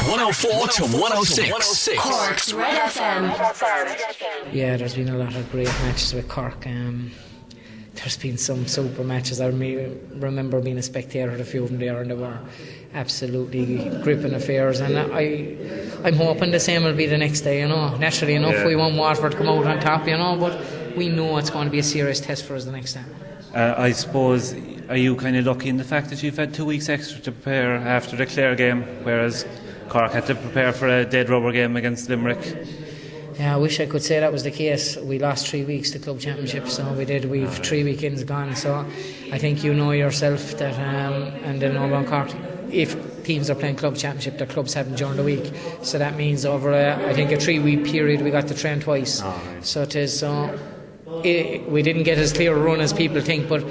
104 to 106. Cork's RedFM. Yeah, there's been a lot of great matches with Cork. There's been some super matches. I remember being a spectator at a few of them there, and they were absolutely gripping affairs. And I'm hoping the same will be the next day. Naturally enough, we want Waterford to come out on top. But we know it's going to be a serious test for us the next time. I suppose, are you kind of lucky in the fact that you've had 2 weeks extra to prepare after the Clare game, whereas Cork had to prepare for a dead rubber game against Limerick? Yeah, I wish I could say that was the case. We lost 3 weeks to club championship, so we did. We've 3 weekends gone, so I think you know yourself that, and then over on Cork, if teams are playing club championship, their clubs haven't during the week. So that means over, I think, a 3-week period, we got to train twice. So it is. We didn't get as clear a run as people think, but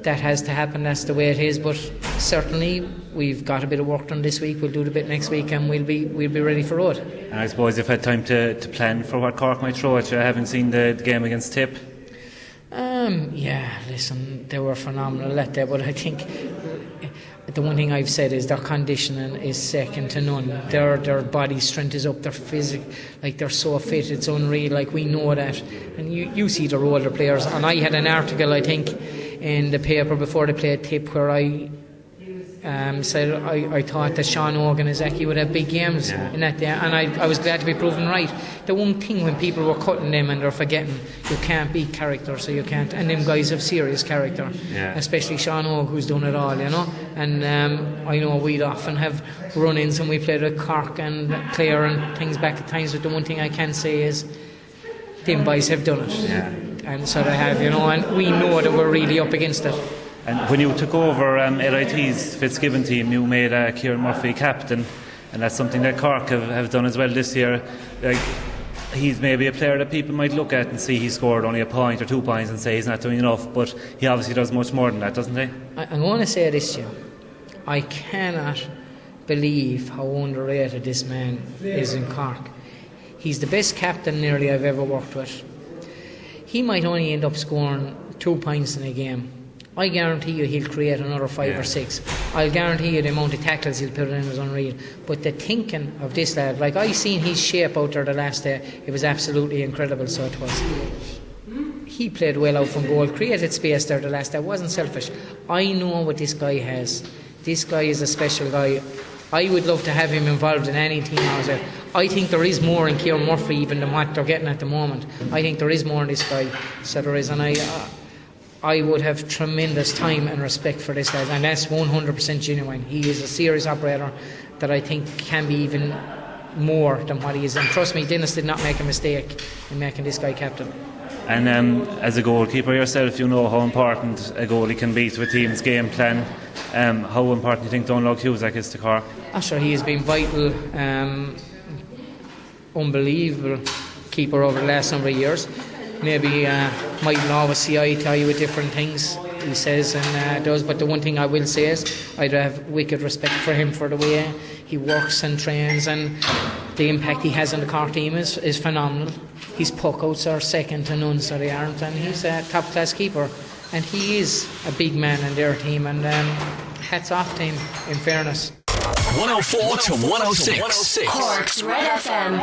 that has to happen. That's the way it is. But certainly we've got a bit of work done this week. We'll do the bit next week, and we'll be ready for road. And I suppose you've had time to plan for what Cork might throw at you. I haven't seen the game against Tip. Listen, they were phenomenal that day, but I think the one thing I've said is their conditioning is second to none. Their body strength is up, their physique, like they're so fit, it's unreal. Like, we know that, and you see the older players. And I had an article, I think, in the paper before they played Tip, where I said I thought that Sean Hogan and Zaki would have big games in that day, and I was glad to be proven right. The one thing, when people were cutting them and they're forgetting, you can't beat character, so you can't. And them guys have serious character, especially Sean Hogan, who's done it all, And I know we'd often have run-ins when we played with Cork and Clare and things back at times, but the one thing I can say is them boys have done it, and so they have, and we know that we're really up against it. And when you took over LIT's Fitzgibbon team, you made Kieran Murphy captain, and that's something that Cork have done as well this year. He's maybe a player that people might look at and see he scored only a point or 2 points and say he's not doing enough, but he obviously does much more than that, doesn't he? I'm going to say this to you. I cannot believe how underrated this man is in Cork. He's the best captain nearly I've ever worked with. He might only end up scoring 2 points in a game. I guarantee you he'll create another 5 or 6. I'll guarantee you the amount of tackles he'll put in is unreal. But the thinking of this lad, like, I seen his shape out there the last day, it was absolutely incredible. So it was. He played well out from goal, created space there the last day, wasn't selfish. I know what this guy has. This guy is a special guy. I would love to have him involved in any team. I think there is more in Kieran Murphy even than what they're getting at the moment. I think there is more in this guy. So there is, and I would have tremendous time and respect for this lad, and that's 100% genuine. He is a serious operator that I think can be even more than what he is. And trust me, Dennis did not make a mistake in making this guy captain. And as a goalkeeper yourself, you know how important a goalie can be to a team's game plan. How important do you think Donald Cusack is to Cork? Sure, he has been vital, unbelievable keeper over the last number of years. Maybe mightn't always see eye to eye with different things he says and does, but the one thing I will say is I have wicked respect for him for the way he works and trains, and the impact he has on the Cork team is phenomenal. His puck-outs are second to none, so they aren't, and he's a top-class keeper, and he is a big man in their team, and hats off to him, in fairness. 104 to 106. Cork's RedFM.